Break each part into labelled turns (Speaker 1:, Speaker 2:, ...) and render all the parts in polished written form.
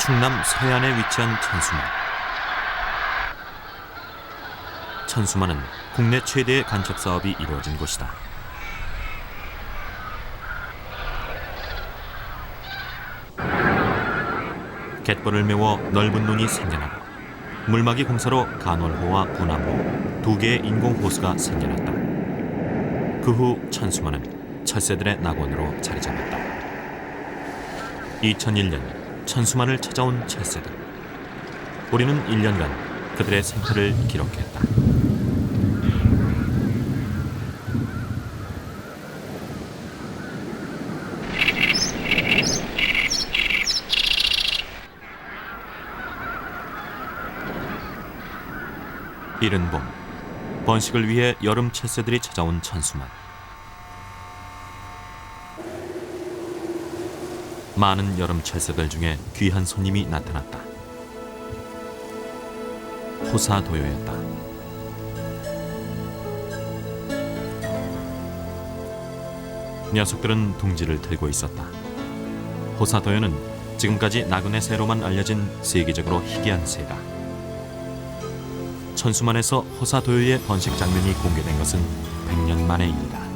Speaker 1: 충남 서해안에 위치한 천수만. 천수만은 국내 최대의 간척 사업이 이루어진 곳이다. 갯벌을 메워 넓은 논이 생겨나고 물막이 공사로 간월호와 군암호 두 개의 인공호수가 생겨났다. 그 후 천수만은 철새들의 낙원으로 자리 잡았다. 2001년 천수만을 찾아온 철새들. 우리는 1년간 그들의 생태를 기록했다. 이른 봄, 번식을 위해 여름 철새들이 찾아온 천수만. 많은 여름 철새들 중에 귀한 손님이 나타났다. 호사도요였다. 녀석들은 둥지를 들고 있었다. 호사도요는 지금까지 나그네 새로만 알려진 세계적으로 희귀한 새다. 천수만에서 호사도요의 번식 장면이 공개된 것은 100년 만의 일이다.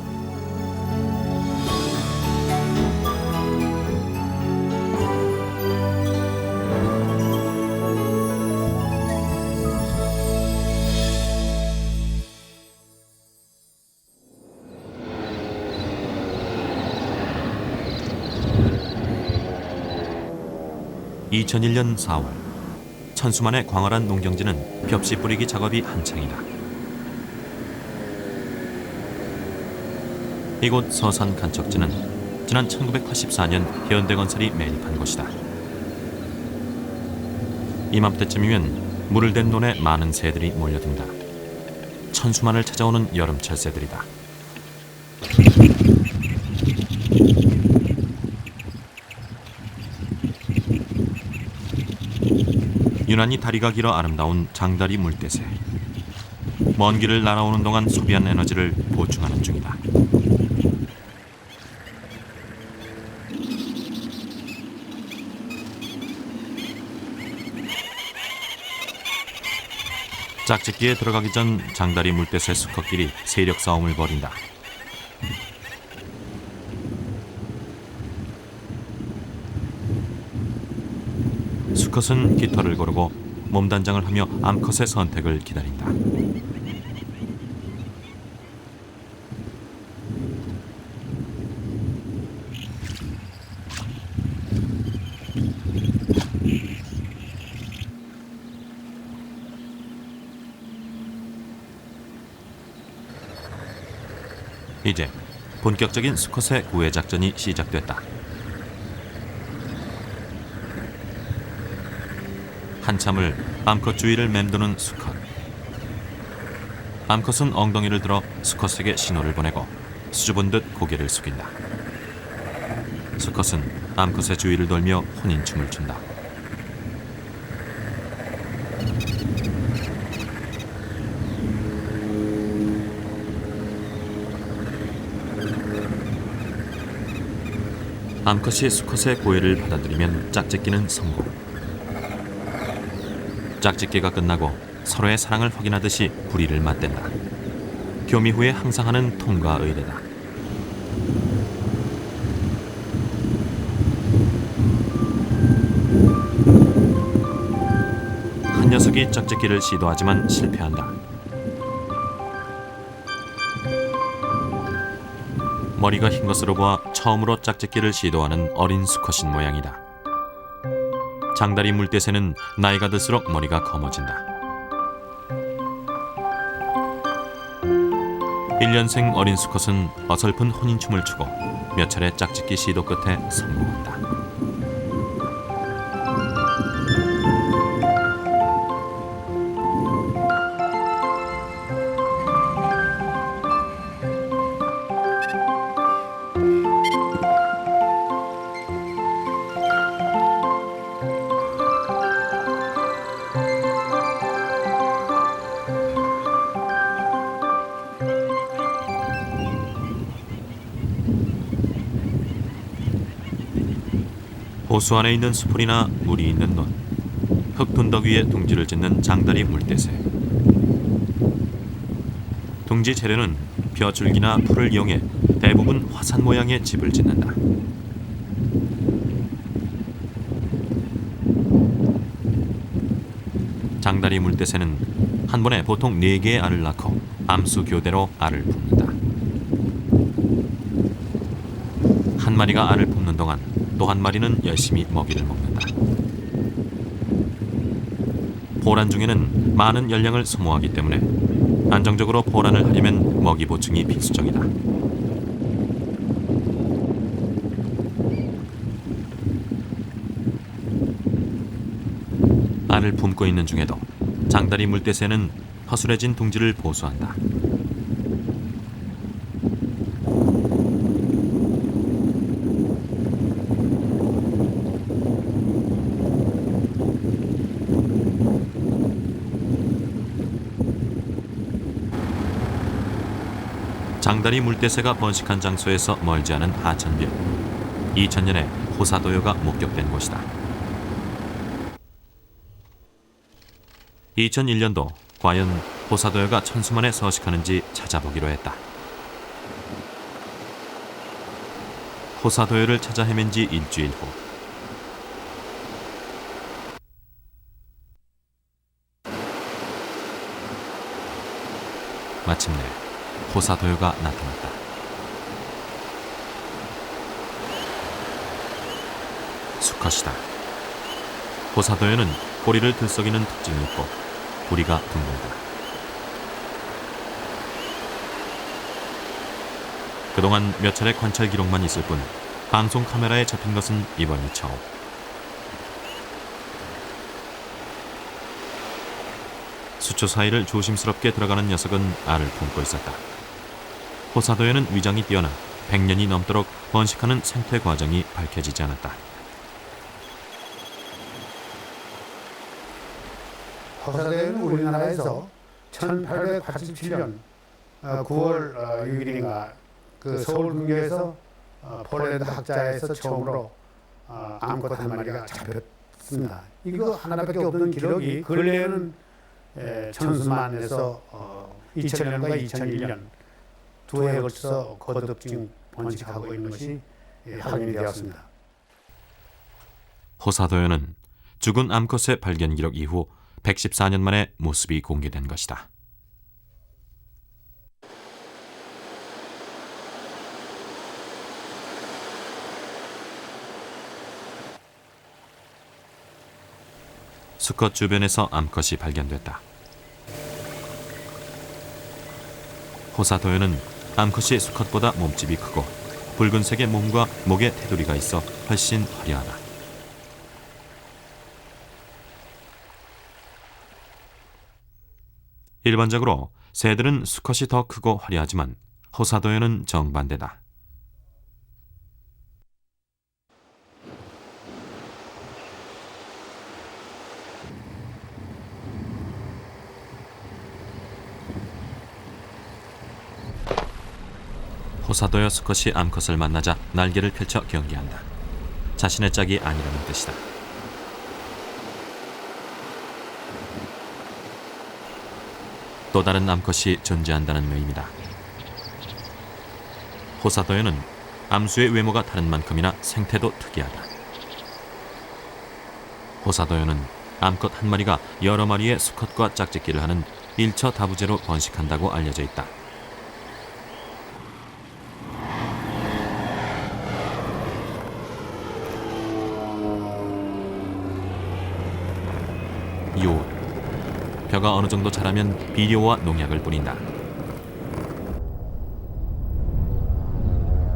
Speaker 1: (2001년 4월) 천수만의 광활한 농경지는 벽시 뿌리기 작업이 한창이다. 이곳 서산 간척지는 지난 1984년 현대건설이 매립한 곳이다. 이맘때쯤이면 물을 댄 논에 많은 새들이 몰려든다. 천수만을 찾아오는 여름철 새들이다. 유난히 다리가 길어 아름다운 장다리 물대새. 먼 길을 날아오는 동안 소비한 에너지를 보충하는 중이다. 짝짓기에 들어가기 전 장다리 물대새 수컷끼리 세력 싸움을 벌인다. 수컷은 깃털을 고르고 몸단장을 하며 암컷의 선택을 기다린다. 이제 본격적인 수컷의 구애 작전이 시작됐다. 한참을 암컷 주위를 맴도는 수컷. 암컷은 엉덩이를 들어 수컷에게 신호를 보내고 수줍은 듯 고개를 숙인다. 수컷은 암컷의 주위를 돌며 혼인춤을 춘다. 암컷이 수컷의 고해를 받아들이면 짝짓기는 성공. 짝짓기가 끝나고 서로의 사랑을 확인하듯이 부리를 맞댄다. 교미 후에 항상 하는 통과 의례다. 한 녀석이 짝짓기를 시도하지만 실패한다. 머리가 흰 것으로 보아 처음으로 짝짓기를 시도하는 어린 수컷인 모양이다. 장다리 물대새는 나이가 들수록 머리가 검어진다. 1년생 어린 수컷은 어설픈 혼인춤을 추고 몇 차례 짝짓기 시도 끝에 성공한다. 호수 안에 있는 수풀이나 물이 있는 논, 흙둔덕 위에 둥지를 짓는 장다리 물대새. 둥지 재래는 벼줄기나 풀을 이용해 대부분 화산 모양의 집을 짓는다. 장다리 물대새는 한 번에 보통 4개의 알을 낳고 암수 교대로 알을 품는다. 한 마리가 알을 품는 동안 또 한 마리는 열심히 먹이를 먹는다. 포란 중에는 많은 열량을 소모하기 때문에 안정적으로 포란을 하려면 먹이 보충이 필수적이다. 알을 품고 있는 중에도 장다리 물대새는 허술해진 둥지를 보수한다. 장다리 물대새가 번식한 장소에서 멀지 않은 하천변. 2000년에 호사도요가 목격된 곳이다. 2001년도 과연 호사도요가 천수만에 서식하는지 찾아보기로 했다. 호사도요를 찾아 헤맨 지 일주일 후 마침내 호사도요가 나타났다. 수컷이다. 호사도요는 꼬리를 들썩이는 특징이 있고 부리가 둥글다. 그동안 몇 차례 관찰 기록만 있을 뿐 방송 카메라에 잡힌 것은 이번이 처음. 수초 사이를 조심스럽게 들어가는 녀석은 알을 품고 있었다. 호사도요는 위장이 뛰어나 100년이 넘도록 번식하는 생태 과정이 밝혀지지 않았다.
Speaker 2: 호사도요는 우리나라에서 1887년 9월 6일인가 그 서울 근교에서 폴란드 학자에서 처음으로 암컷 한 마리가 잡혔습니다. 이거 하나밖에 없는 기록이 근래에는 천수만에서 2000년과 2001년 두 해에 걸쳐서 거듭 지금 번식하고 있는 것이 확인이 되었습니다.
Speaker 1: 호사도요는 죽은 암컷의 발견 기록 이후 114년 만에 모습이 공개된 것이다. 수컷 주변에서 암컷이 발견됐다. 호사도요는 암컷이 수컷보다 몸집이 크고 붉은색의 몸과 목에 테두리가 있어 훨씬 화려하다. 일반적으로 새들은 수컷이 더 크고 화려하지만 호사도요는 정반대다. 호사도요 수컷이 암컷을 만나자 날개를 펼쳐 경계한다. 자신의 짝이 아니라는 뜻이다. 또 다른 암컷이 존재한다는 의미다. 호사도요는 암수의 외모가 다른 만큼이나 생태도 특이하다. 호사도요는 암컷 한 마리가 여러 마리의 수컷과 짝짓기를 하는 일처 다부제로 번식한다고 알려져 있다. 요 벼가 어느 정도 자라면 비료와 농약을 뿌린다.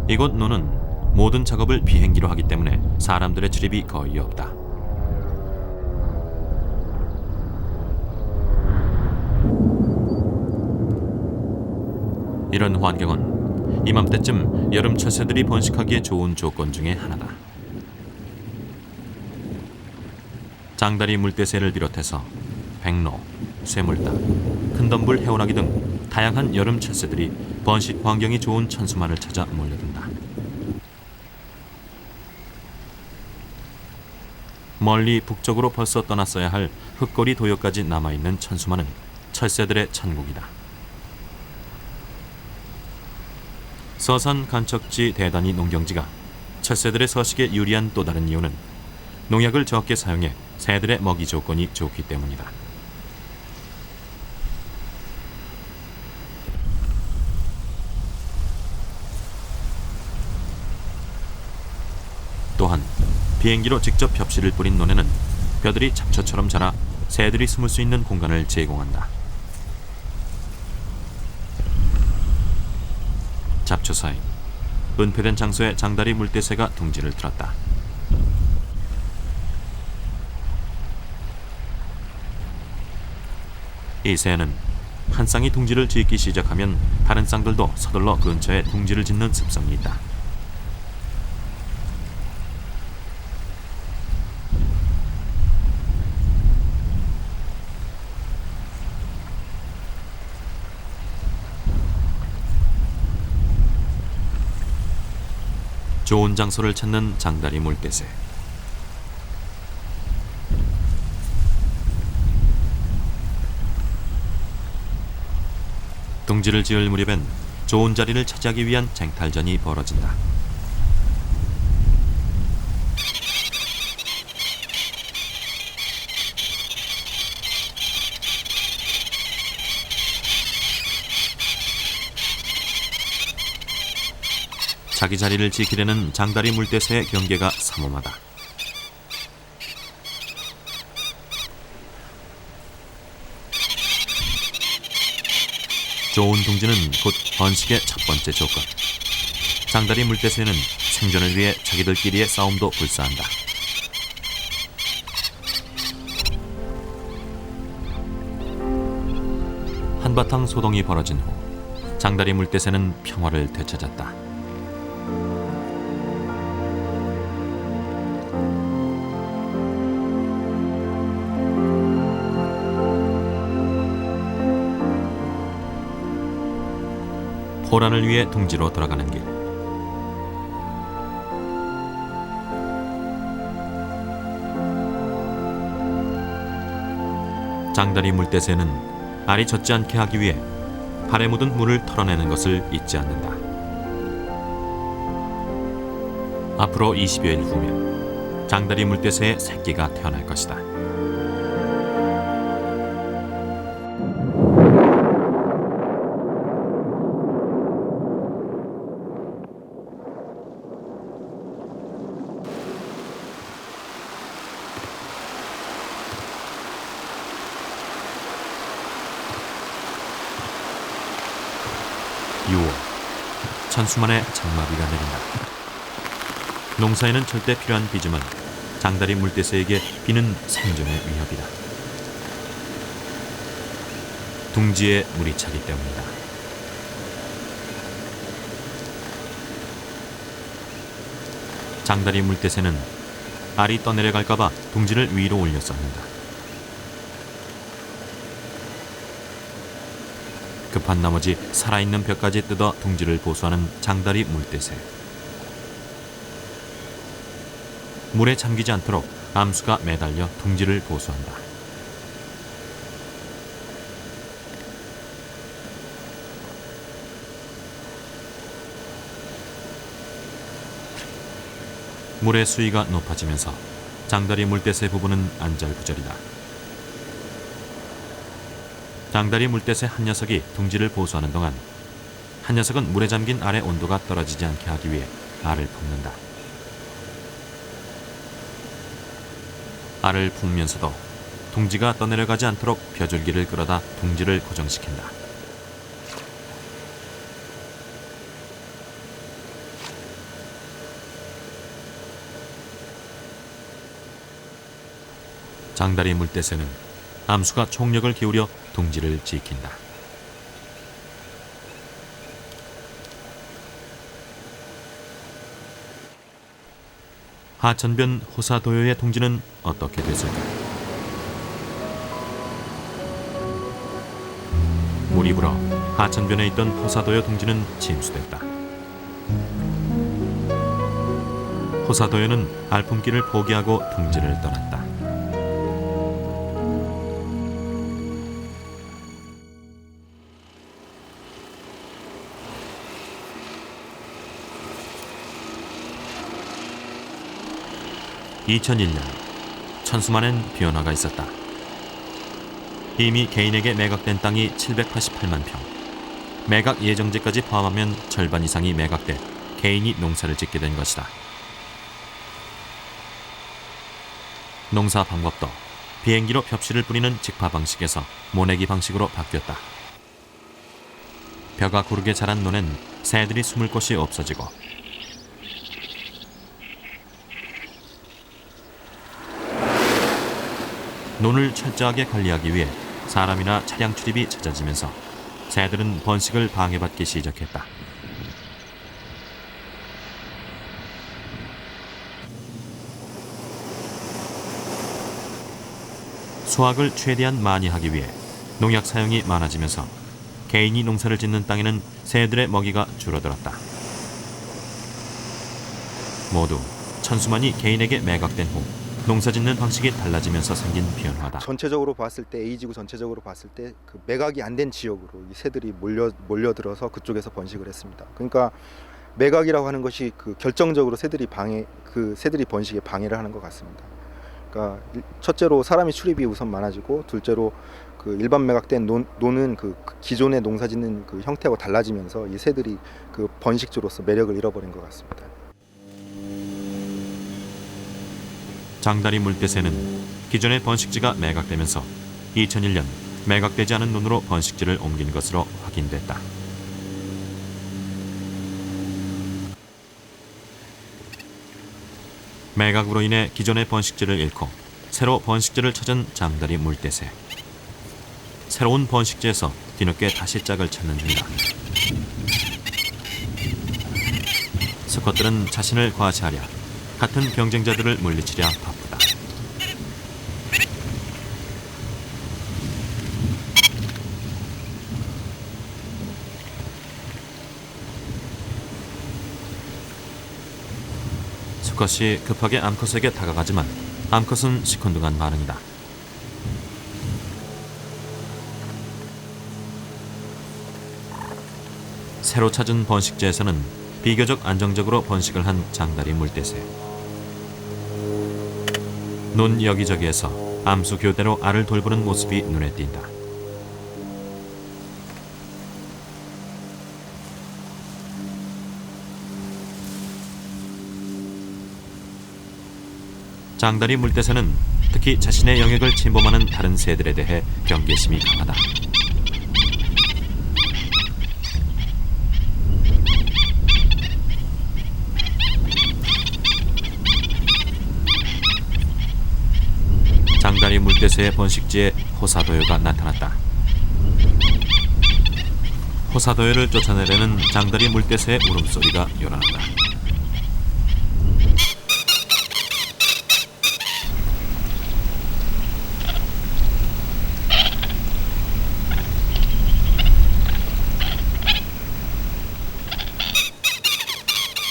Speaker 1: 이곳 논은 모든 작업을 비행기로 하기 때문에 사람들의 출입이 거의 없다. 이런 환경은 이맘때쯤 여름 철새들이 번식하기에 좋은 조건 중에 하나다. 장다리 물대새를 비롯해서 백로, 쇠물닭, 큰덤불 해오나기 등 다양한 여름 철새들이 번식 환경이 좋은 천수만을 찾아 몰려든다. 멀리 북쪽으로 벌써 떠났어야 할 흙거리 도요까지 남아있는 천수만은 철새들의 천국이다. 서산 간척지 대단위 농경지가 철새들의 서식에 유리한 또 다른 이유는 농약을 적게 사용해 새들의 먹이 조건이 좋기 때문이다. 또한 비행기로 직접 벽실을 뿌린 논에는 벼들이 잡초처럼 자라 새들이 숨을 수 있는 공간을 제공한다. 잡초 사이 은폐된 장소에 장다리 물대새가 둥지를 틀었다. 이 새는 한 쌍이 둥지를 짓기 시작하면 다른 쌍들도 서둘러 근처에 둥지를 짓는 습성이 있다. 좋은 장소를 찾는 장다리 물대새. 둥지를 지을 무렵엔 좋은 자리를 차지하기 위한 쟁탈전이 벌어진다. 자기 자리를 지키려는 장다리 물대새의 경계가 삼엄하다. 좋은 둥지는 곧 번식의 첫 번째 조건. 장다리 물대새는 생존을 위해 자기들끼리의 싸움도 불사한다. 한바탕 소동이 벌어진 후 장다리 물대새는 평화를 되찾았다. 호란을 위해 둥지로 돌아가는 길. 장다리 물대새는 알이 젖지 않게 하기 위해 발에 묻은 물을 털어내는 것을 잊지 않는다. 앞으로 20여일 후면 장다리 물대새의 새끼가 태어날 것이다. 천수만의 장마비가 내린다. 농사에는 절대 필요한 비지만 장다리 물대새에게 비는 생존의 위협이다. 둥지에 물이 차기 때문이다. 장다리 물대새는 알이 떠내려갈까봐 둥지를 위로 올려 쌓는다. 급한 나머지 살아있는 벽까지 뜯어 둥지를 보수하는 장다리 물대새. 물에 잠기지 않도록 암수가 매달려 둥지를 보수한다. 물의 수위가 높아지면서 장다리 물대새 부부는 안절부절이다. 장다리 물대새 한 녀석이 둥지를 보수하는 동안 한 녀석은 물에 잠긴 알의 온도가 떨어지지 않게 하기 위해 알을 볶는다. 알을 볶으면서도 둥지가 떠내려가지 않도록 벼줄기를 끌어다 둥지를 고정시킨다. 장다리 물대새는 암수가 총력을 기울여 둥지를 지킨다. 하천변 호사도요의 둥지는 어떻게 됐을까? 물이 불어 하천변에 있던 호사도요 둥지는 침수됐다. 호사도요는 알품길을 포기하고 둥지를 떠났다. (2001년) 천수만엔 변화가 있었다. 이미 개인에게 매각된 땅이 788만 평, 매각 예정지까지 포함하면 절반 이상이 매각돼 개인이 농사를 짓게 된 것이다. 농사 방법도 비행기로 벽실을 뿌리는 직파 방식에서 모내기 방식으로 바뀌었다. 벼가 고르게 자란 논엔 새들이 숨을 곳이 없어지고 논을 철저하게 관리하기 위해 사람이나 차량 출입이 잦아지면서 새들은 번식을 방해받기 시작했다. 수확을 최대한 많이 하기 위해 농약 사용이 많아지면서 개인이 농사를 짓는 땅에는 새들의 먹이가 줄어들었다. 모두 천수만이 개인에게 매각된 후 농사짓는 방식이 달라지면서 생긴 변화다.
Speaker 3: 전체적으로 봤을 때 A지구 전체적으로 봤을 때 그 매각이 안 된 지역으로 이 새들이 몰려들어서 그쪽에서 번식을 했습니다. 그러니까 매각이라고 하는 것이 그 결정적으로 새들이 번식에 방해를 하는 것 같습니다. 그러니까 첫째로 사람이 출입이 우선 많아지고, 둘째로 그 일반 매각된 논은 그 기존의 농사짓는 그 형태하고 달라지면서 이 새들이 그 번식지로서 매력을 잃어버린 것 같습니다.
Speaker 1: 장다리 물대새는 기존의 번식지가 매각되면서 2001년 매각되지 않은 논으로 번식지를 옮긴 것으로 확인됐다. 매각으로 인해 기존의 번식지를 잃고 새로 번식지를 찾은 장다리 물대새. 새로운 번식지에서 뒤늦게 다시 짝을 찾는 중이다. 수컷들은 자신을 과시하랴 같은 경쟁자들을 물리치랴 바쁘다. 수컷이 급하게 암컷에게 다가가지만 암컷은 시큰둥한 반응이다. 새로 찾은 번식지에서는 비교적 안정적으로 번식을 한 장다리 물대새. 논 여기저기에서 암수 교대로 알을 돌보는 모습이 눈에 띈다. 장다리 물대새는 특히 자신의 영역을 침범하는 다른 새들에 대해 경계심이 강하다. 장다리 물대새의 번식지에 호사도요가 나타났다. 호사도요를 쫓아내려는 장다리 물대새의 울음소리가 요란하다.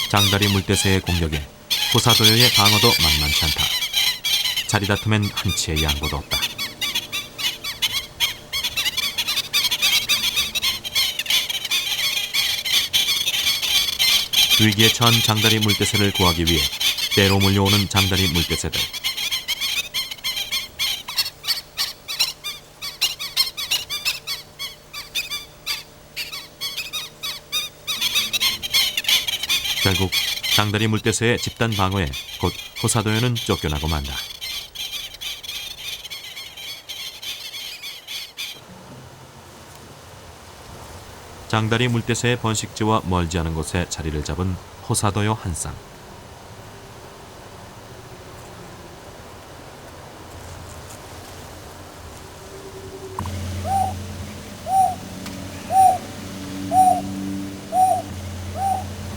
Speaker 1: 장다리 물대새의 공격에 호사도요의 방어도 만만치 않다. 자리다툼엔 한치의 양보도 없다. 위기에 처한 장다리 물대새를 구하기 위해 때로 몰려오는 장다리 물대새들. 결국 장다리 물대새의 집단 방어에 곧 호사도요는 쫓겨나고 만다. 장다리 물대새의 번식지와 멀지 않은 곳에 자리를 잡은 호사도요 한 쌍.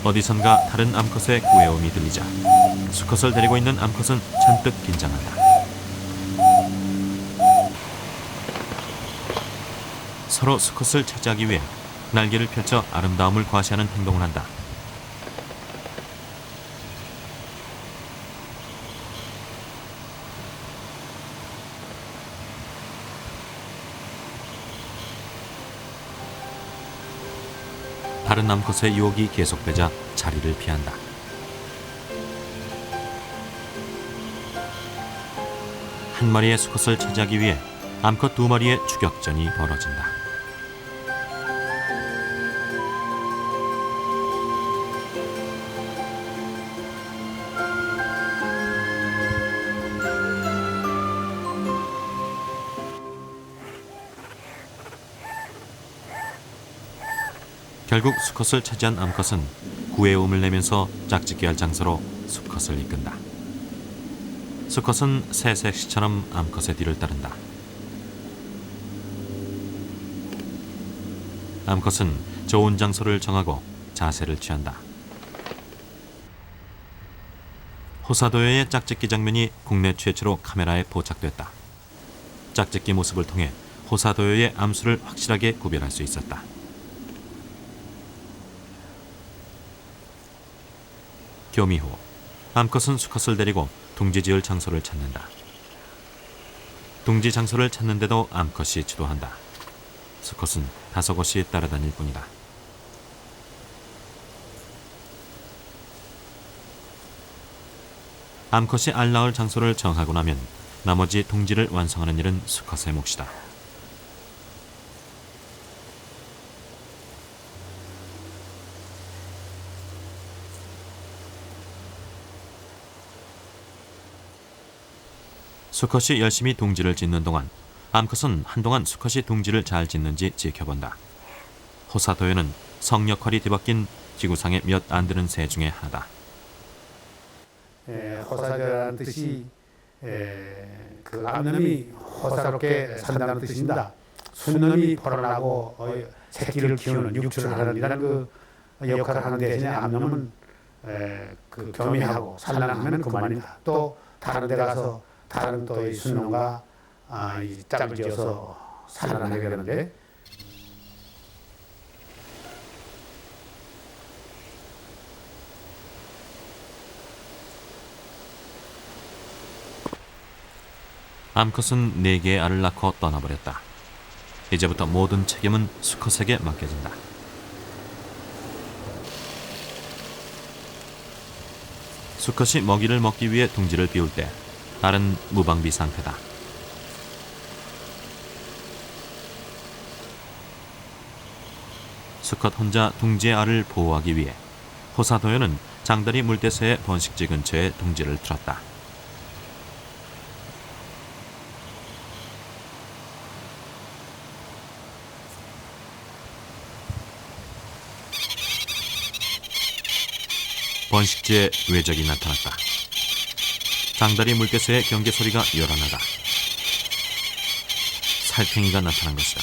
Speaker 1: 어디선가 다른 암컷의 꾸애움이 들리자 수컷을 데리고 있는 암컷은 잔뜩 긴장한다. 서로 수컷을 차지하기 위해 날개를 펼쳐 아름다움을 과시하는 행동을 한다. 다른 암컷의 유혹이 계속되자 자리를 피한다. 한 마리의 수컷을 차지하기 위해 암컷 두 마리의 추격전이 벌어진다. 결국 수컷을 차지한 암컷은 구애음을 내면서 짝짓기 할 장소로 수컷을 이끈다. 수컷은 새색시처럼 암컷의 뒤를 따른다. 암컷은 좋은 장소를 정하고 자세를 취한다. 호사도요의 짝짓기 장면이 국내 최초로 카메라에 포착됐다. 짝짓기 모습을 통해 호사도요의 암수를 확실하게 구별할 수 있었다. 교미 후 암컷은 수컷을 데리고 둥지 지을 장소를 찾는다. 둥지 장소를 찾는데도 암컷이 주도한다. 수컷은 다소곳이 따라다닐 뿐이다. 암컷이 알 낳을 장소를 정하고 나면 나머지 둥지를 완성하는 일은 수컷의 몫이다. 수컷이 열심히 둥지를 짓는 동안 암컷은 한동안 수컷이 둥지를 잘 짓는지 지켜본다. 호사도요는 성 역할이 뒤바뀐 지구상에 몇 안 되는 새 중에 하나다.
Speaker 2: 호사도요라는 뜻이 그 암놈이 호사롭게 산다는 뜻입니다. 순놈이 벌어나고 새끼를 키우는 육출을 하는 이라는 그 역할을 하는 대신에 암놈은 그 교미하고 산란하면 그만입니다. 또 다른 데 가서 다른 또 이 순놈과 이 짝을 지어서 산란하게 되는데
Speaker 1: 암컷은 4개의 알을 낳고 떠나버렸다. 이제부터 모든 책임은 수컷에게 맡겨진다. 수컷이 먹이를 먹기 위해 둥지를 비울 때 알은 무방비 상태다. 수컷 혼자 둥지의 알을 보호하기 위해 호사도요는 장다리 물대새의 번식지 근처에 둥지를 틀었다. 번식지에 외적이 나타났다. 장다리 물개새의 경계 소리가 요란하다. 살쾡이가 나타난 것이다.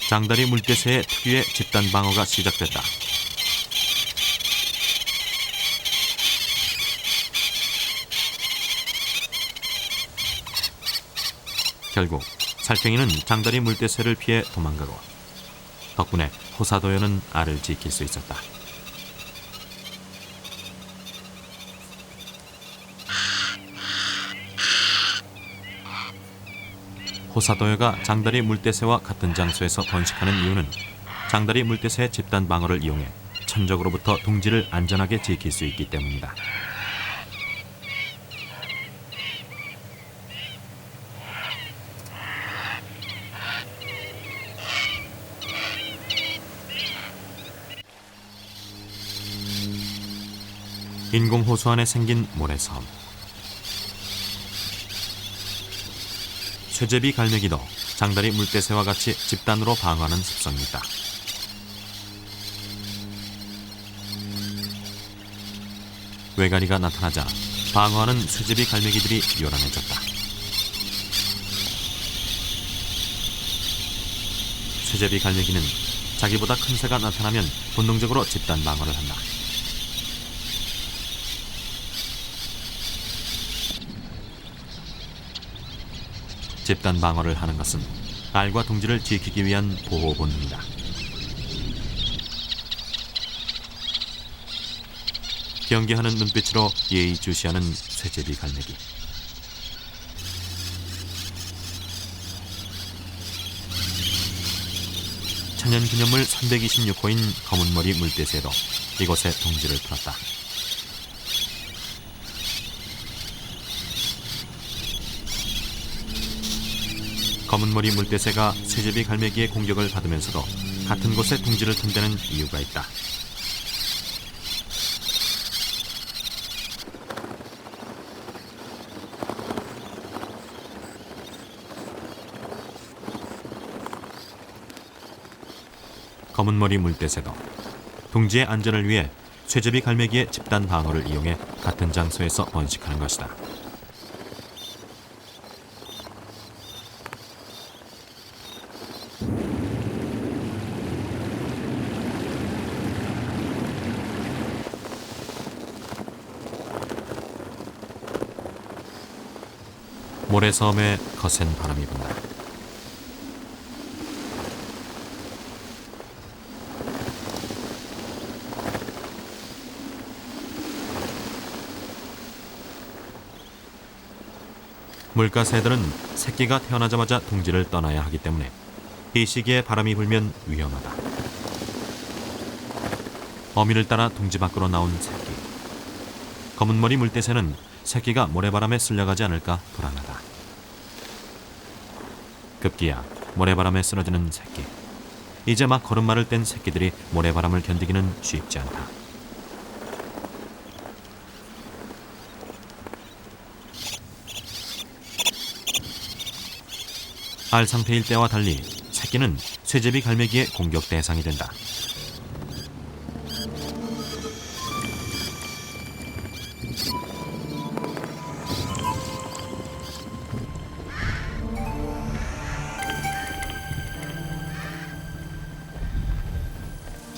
Speaker 1: 장다리 물개새의 특유의 집단 방어가 시작됐다. 결국 살쾡이는 장다리 물개새를 피해 도망가고 덕분에 호사도요는 알을 지킬 수 있었다. 호사도요가 장다리 물대새와 같은 장소에서 번식하는 이유는 장다리 물대새의 집단 방어를 이용해 천적으로부터 둥지를 안전하게 지킬 수 있기 때문이다. 인공호수 안에 생긴 모래섬. 쇠제비 갈매기도 장다리 물대새와 같이 집단으로 방어하는 습성이 있다. 외가리가 나타나자 방어하는 쇠제비 갈매기들이 요란해졌다. 쇠제비 갈매기는 자기보다 큰 새가 나타나면 본능적으로 집단 방어를 한다. 집단 방어를 하는 것은 알과 둥지를 지키기 위한 보호 본능이다. 경계하는 눈빛으로 예의주시하는 쇠제비 갈매기. 천연기념물 326호인 검은머리 물대새도 이곳에 둥지를 풀었다. 검은머리 물대새가 쇠제비 갈매기의 공격을 받으면서도 같은 곳에 둥지를 튼 데는 이유가 있다. 검은머리 물대새도 둥지의 안전을 위해 쇠제비 갈매기의 집단 방어를 이용해 같은 장소에서 번식하는 것이다. 모래섬에 거센 바람이 분다. 물가새들은 새끼가 태어나자마자 둥지를 떠나야 하기 때문에 이 시기에 바람이 불면 위험하다. 어미를 따라 둥지 밖으로 나온 새끼. 검은머리 물대새는 새끼가 모래바람에 쓸려가지 않을까 불안하다. 급기야 모래바람에 쓰러지는 새끼. 이제 막 걸음마를 뗀 새끼들이 모래바람을 견디기는 쉽지 않다. 알 상태일 때와 달리 새끼는 쇠제비 갈매기의 공격 대상이 된다.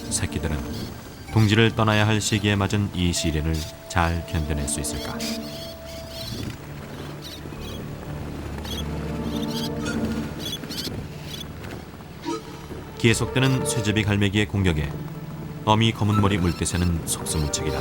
Speaker 1: 새끼들은 둥지를 떠나야 할 시기에 맞은 이 시련을 잘 견뎌낼 수 있을까? 계속되는 쇠제비 갈매기의 공격에 어미 검은머리 물대새는 속수무책이다.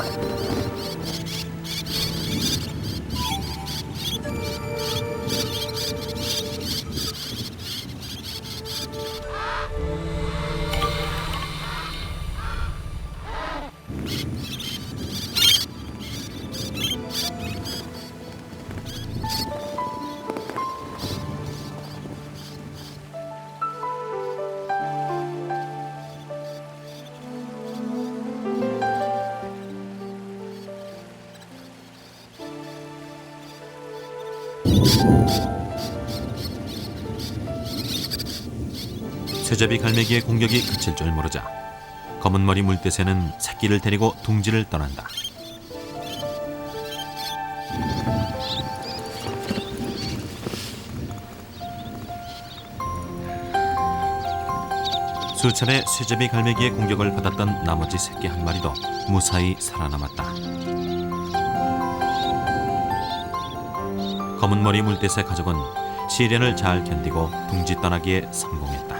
Speaker 1: 쇠제비 갈매기의 공격이 그칠 줄 모르자 검은머리 물대새는 새끼를 데리고 둥지를 떠난다. 수차례 쇠제비 갈매기의 공격을 받았던 나머지 새끼 한 마리도 무사히 살아남았다. 검은머리 물대새 가족은 시련을 잘 견디고 둥지 떠나기에 성공했다.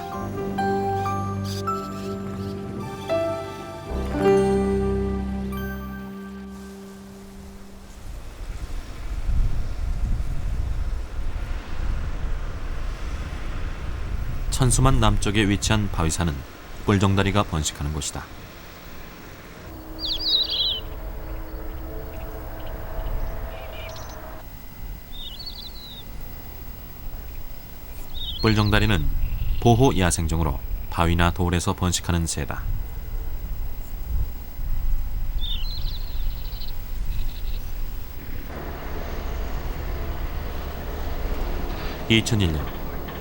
Speaker 1: 천수만 남쪽에 위치한 바위산은 뿔정다리가 번식하는 곳이다. 뿔정다리는 보호 야생종으로 바위나 돌에서 번식하는 새다. (2001년)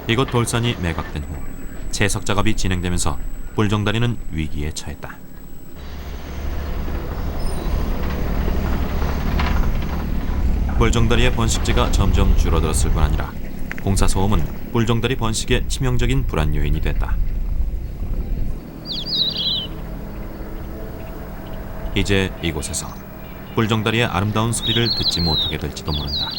Speaker 1: 이곳 돌산이 매각된 후 채석 작업이 진행되면서 뿔정다리는 위기에 처했다. 뿔정다리의 번식지가 점점 줄어들었을 뿐 아니라 공사 소음은 뿔정다리 번식의 치명적인 불안 요인이 됐다. 이제 이곳에서 뿔정다리의 아름다운 소리를 듣지 못하게 될지도 모른다.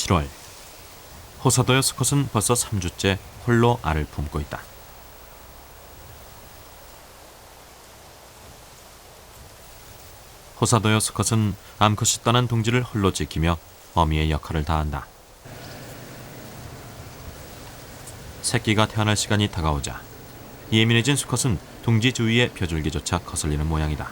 Speaker 1: 7월 호사도요 수컷은 벌써 3주째 홀로 알을 품고 있다. 호사도요 수컷은 암컷이 떠난 둥지를 홀로 지키며 어미의 역할을 다한다. 새끼가 태어날 시간이 다가오자 예민해진 수컷은 둥지 주위의 벼줄기조차 거슬리는 모양이다.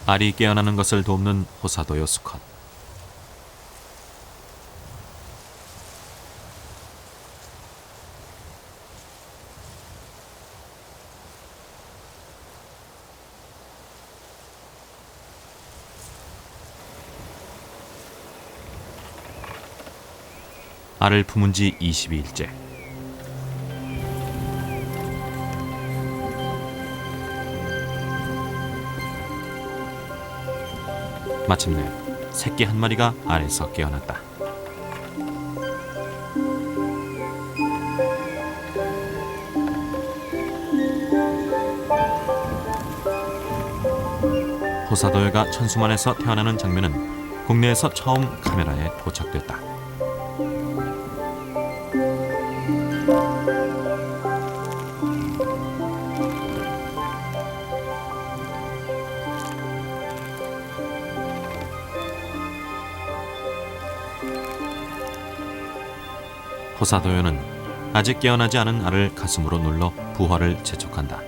Speaker 1: 알이 깨어나는 것을 돕는 호사도요 수컷. 알을 품은 지 22일째. 마침내 새끼 한 마리가 알에서 깨어났다. 호사도요가 천수만에서 태어나는 장면은 국내에서 처음 카메라에 포착됐다. 호사도요는 아직 깨어나지 않은 알을 가슴으로 눌러 부화를 재촉한다.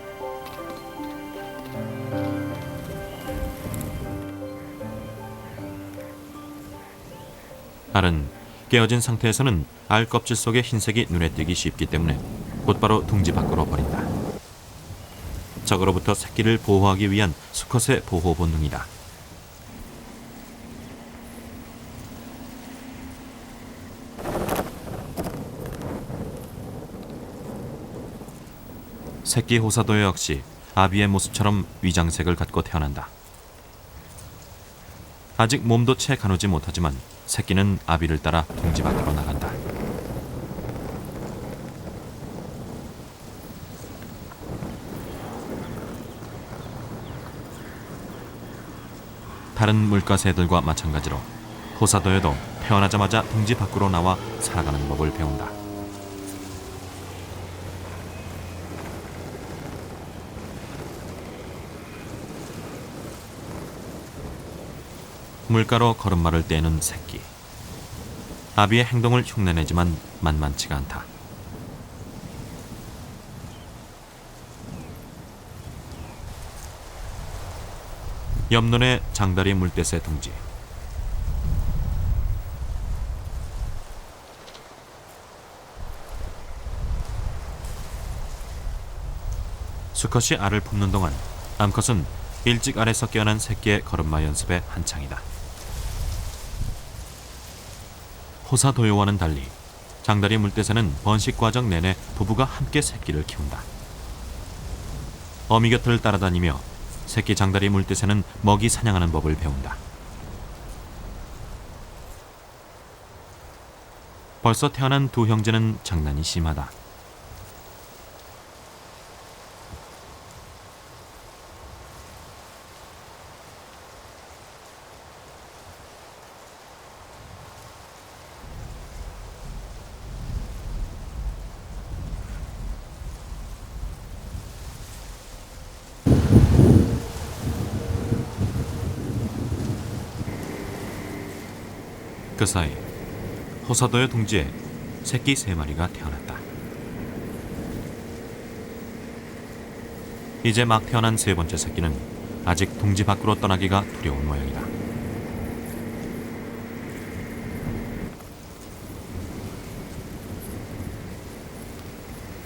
Speaker 1: 알은 깨어진 상태에서는 알 껍질 속의 흰색이 눈에 띄기 쉽기 때문에 곧바로 둥지 밖으로 버린다. 적으로부터 새끼를 보호하기 위한 수컷의 보호 본능이다. 새끼 호사도요 역시 아비의 모습처럼 위장색을 갖고 태어난다. 아직 몸도 채 가누지 못하지만 새끼는 아비를 따라 둥지 밖으로 나간다. 다른 물가새들과 마찬가지로 호사도요도 태어나자마자 둥지 밖으로 나와 살아가는 법을 배운다. 물가로 걸음마를 떼는 새끼. 아비의 행동을 흉내내지만 만만치가 않다. 옆눈에 장다리 물대새 둥지. 수컷이 알을 품는 동안 암컷은 일찍 알에서 깨어난 새끼의 걸음마 연습에 한창이다. 호사도요와는 달리 장다리 물대새는 번식 과정 내내 부부가 함께 새끼를 키운다. 어미 곁을 따라다니며 새끼 장다리 물대새는 먹이 사냥하는 법을 배운다. 벌써 태어난 두 형제는 장난이 심하다. 그 사이 호사도요 둥지에 새끼 3마리가 태어났다. 이제 막 태어난 3번째 새끼는 아직 둥지 밖으로 떠나기가 두려운 모양이다.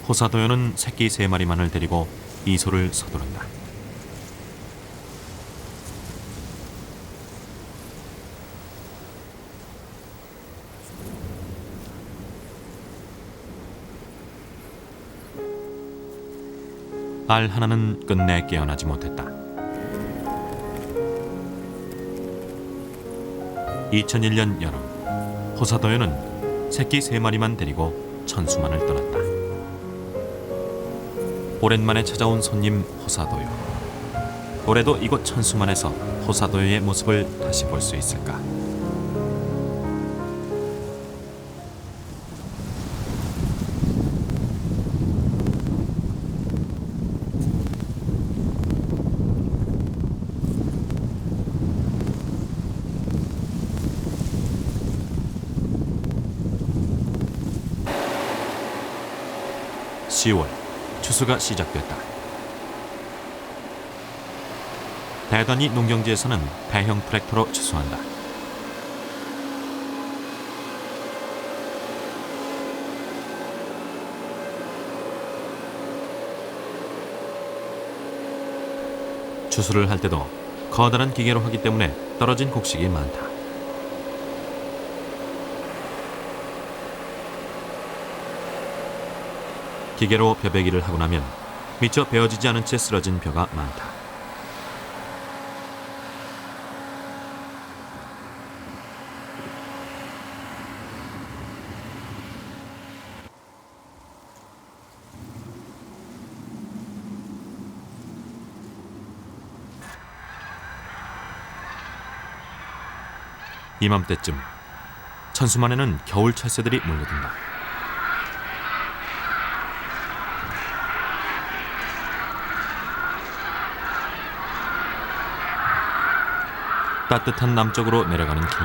Speaker 1: 호사도요는 새끼 3마리만을 데리고 이소를 서두른다. 알 하나는 끝내 깨어나지 못했다. 2001년 여름, 호사도요는 새끼 3마리만 데리고 천수만을 떠났다. 오랜만에 찾아온 손님 호사도요. 올해도 이곳 천수만에서 호사도요의 모습을 다시 볼 수 있을까? (10월) 추수가 시작됐다. 대단위 농경지에서는 배형 트랙터로 추수한다. 추수를 할 때도 커다란 기계로 하기 때문에 떨어진 곡식이 많다. 기계로 벼베기를 하고 나면 미처 베어지지 않은 채 쓰러진 벼가 많다. 이맘때쯤 천수만에는 겨울 철새들이 몰려든다. 따뜻한 남쪽으로 내려가는 길.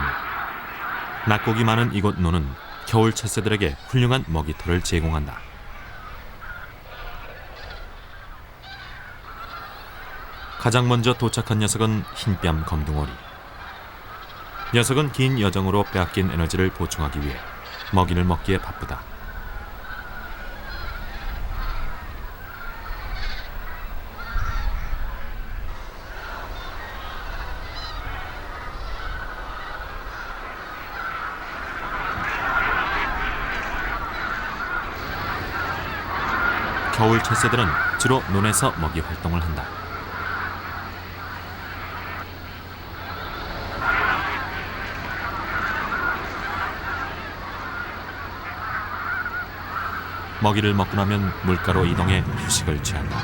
Speaker 1: 낙곡이 많은 이곳 노는 겨울 철새들에게 훌륭한 먹이터를 제공한다. 가장 먼저 도착한 녀석은 흰뺨 검둥오리. 녀석은 긴 여정으로 빼앗긴 에너지를 보충하기 위해 먹이를 먹기에 바쁘다. 겨울 철새들은 주로 논에서 먹이 활동을 한다. 먹이를 먹고 나면 물가로 이동해 휴식을 취한다.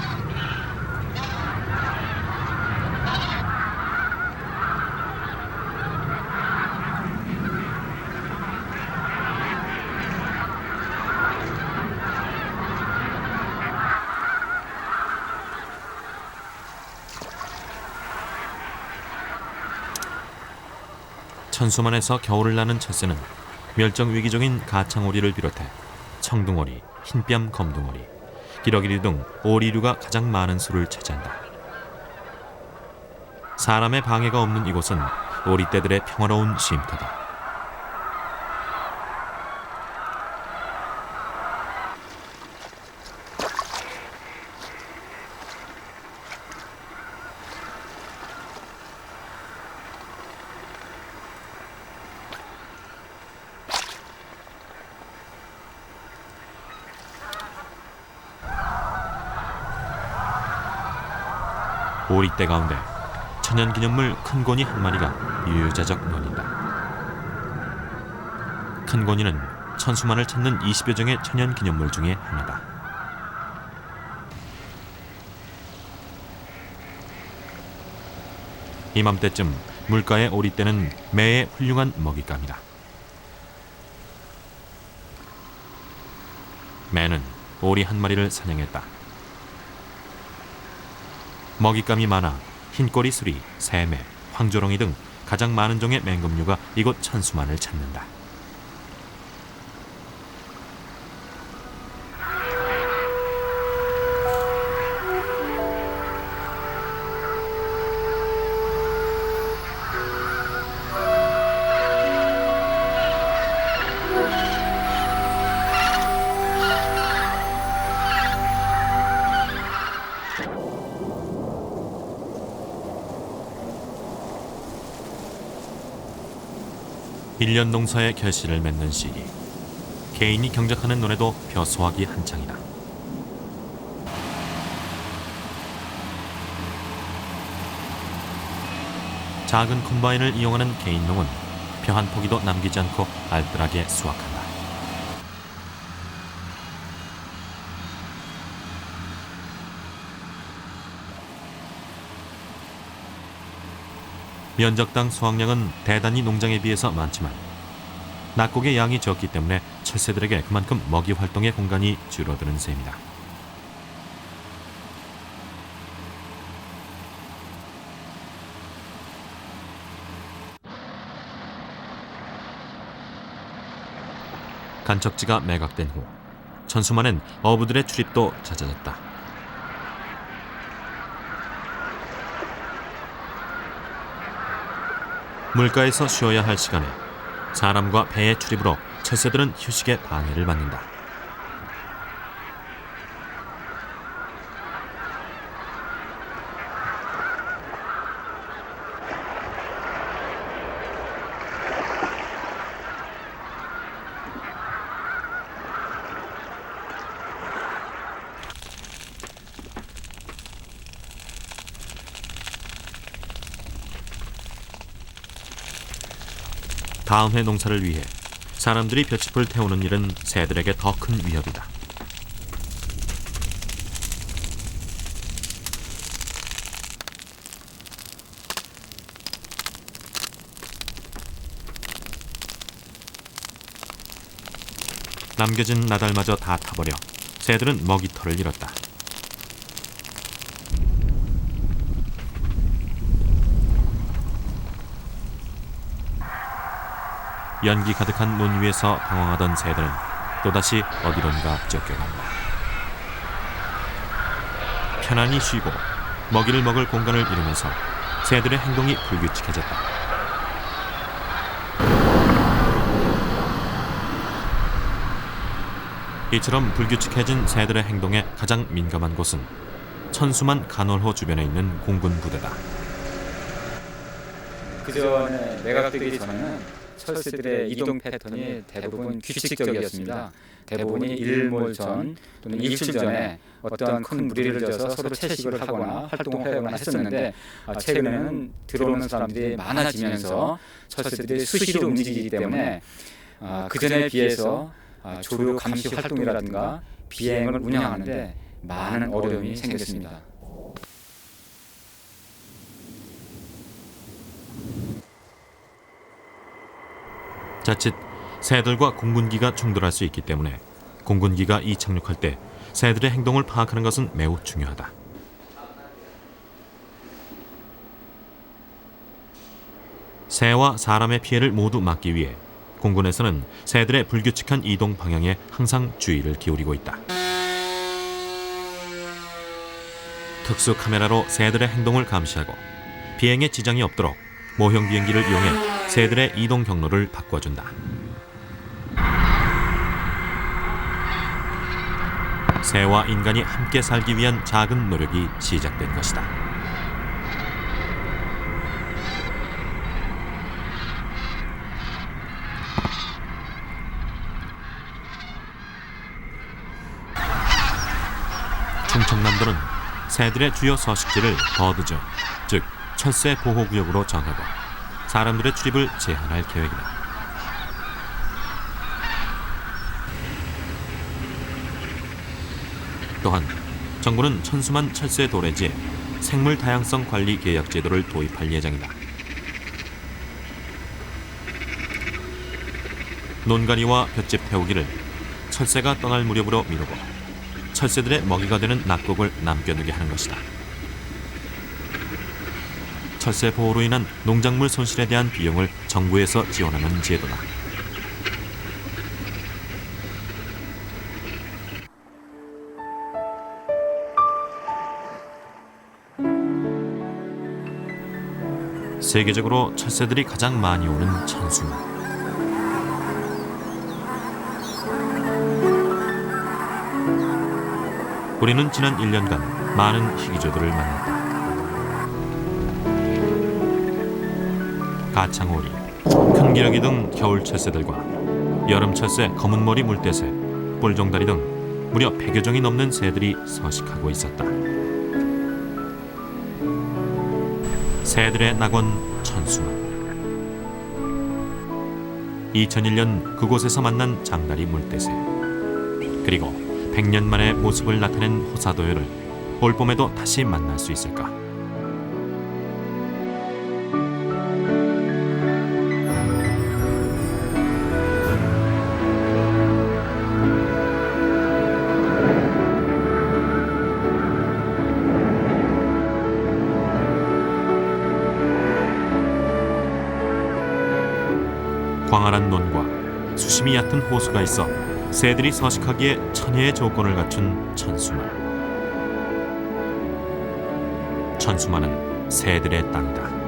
Speaker 1: 천수만에서 겨울을 나는 철새는 멸종 위기 중인 가창오리를 비롯해 청둥오리, 흰뺨 검둥오리, 기러기류 등 오리류가 가장 많은 수를 차지한다. 사람의 방해가 없는 이곳은 오리떼들의 평화로운 쉼터다. 오리떼 가운데 천연기념물 큰고니 한 마리가 유유자적 논인다. 큰고니는 천수만을 찾는 20여 종의 천연기념물 중에 하나다. 이맘때쯤 물가의 오리떼는 매의 훌륭한 먹잇감이다. 매는 오리 한 마리를 사냥했다. 먹잇감이 많아 흰꼬리 수리, 새매, 황조롱이 등 가장 많은 종의 맹금류가 이곳 천수만을 찾는다. 일 년 농사의 결실을 맺는 시기, 개인이 경작하는 논에도 벼소하기 한창이다. 작은 콤바인을 이용하는 개인농은 표 한 포기도 남기지 않고 알뜰하게 수확한다. 면적당 수확량은 대단히 농장에 비해서 많지만 낙곡의 양이 적기 때문에 철새들에게 그만큼 먹이 활동의 공간이 줄어드는 셈이다. 간척지가 매각된 후 천수만엔 어부들의 출입도 잦아졌다. 물가에서 쉬어야 할 시간에 사람과 배의 출입으로 철새들은 휴식에 방해를 받는다. 다음 해 농사를 위해 사람들이 볏짚을 태우는 일은 새들에게 더 큰 위협이다. 남겨진 나달마저 다 타버려 새들은 먹이터를 잃었다. 연기 가득한 논 위에서 방황하던 새들은 또다시 어디론가 쫓겨간다. 편안히 쉬고 먹이를 먹을 공간을 잃으면서 새들의 행동이 불규칙해졌다. 이처럼 불규칙해진 새들의 행동에 가장 민감한 곳은 천수만 간월호 주변에 있는 공군 부대다.
Speaker 4: 그전에 매각되기 전에는 철새들의 이동 패턴이 대부분 규칙적이었습니다. 대부분이 일몰 전 또는 일출 전에 어떠한 큰 무리를 져서 서로 채식을 하거나 활동을 하거나 했었는데 최근에는 들어오는 사람들이 많아지면서 철새들이 수시로 움직이기 때문에 그전에 비해서 조류 감시 활동이라든가 비행을 운영하는데 많은 어려움이 생겼습니다.
Speaker 1: 자칫 새들과 공군기가 충돌할 수 있기 때문에 공군기가 이착륙할 때 새들의 행동을 파악하는 것은 매우 중요하다. 새와 사람의 피해를 모두 막기 위해 공군에서는 새들의 불규칙한 이동 방향에 항상 주의를 기울이고 있다. 특수 카메라로 새들의 행동을 감시하고 비행에 지장이 없도록 모형 비행기를 이용해 새들의 이동 경로를 바꿔준다. 새와 인간이 함께 살기 위한 작은 노력이 시작된 것이다. 충청남도는 새들의 주요 서식지를 버드존, 즉 철새 보호구역으로 정하고 사람들의 출입을 제한할 계획이다. 또한 정부는 천수만 철새 도래지에 생물 다양성 관리 계약 제도를 도입할 예정이다. 논가리와 볏짚 태우기를 철새가 떠날 무렵으로 미루고 철새들의 먹이가 되는 낙곡을 남겨두게 하는 것이다. 철새 보호로 인한 농작물 손실에 대한 비용을 정부에서 지원하는 제도다. 세계적으로 철새들이 가장 많이 오는 천수만. 우리는 지난 1년간 많은 희귀조들을 만났다. 가창오리, 큰 기러기 등 겨울 철새들과 여름 철새 검은머리 물대새, 뿔종다리 등 무려 100여 종이 넘는 새들이 서식하고 있었다. 새들의 낙원 천수만. 2001년 그곳에서 만난 장다리 물대새, 그리고 100년 만에 모습을 나타낸 호사도요를 올봄에도 다시 만날 수 있을까? 광활한 논과 수심이 얕은 호수가 있어 새들이 서식하기에 천혜의 조건을 갖춘 천수만. 천수만은 새들의 땅이다.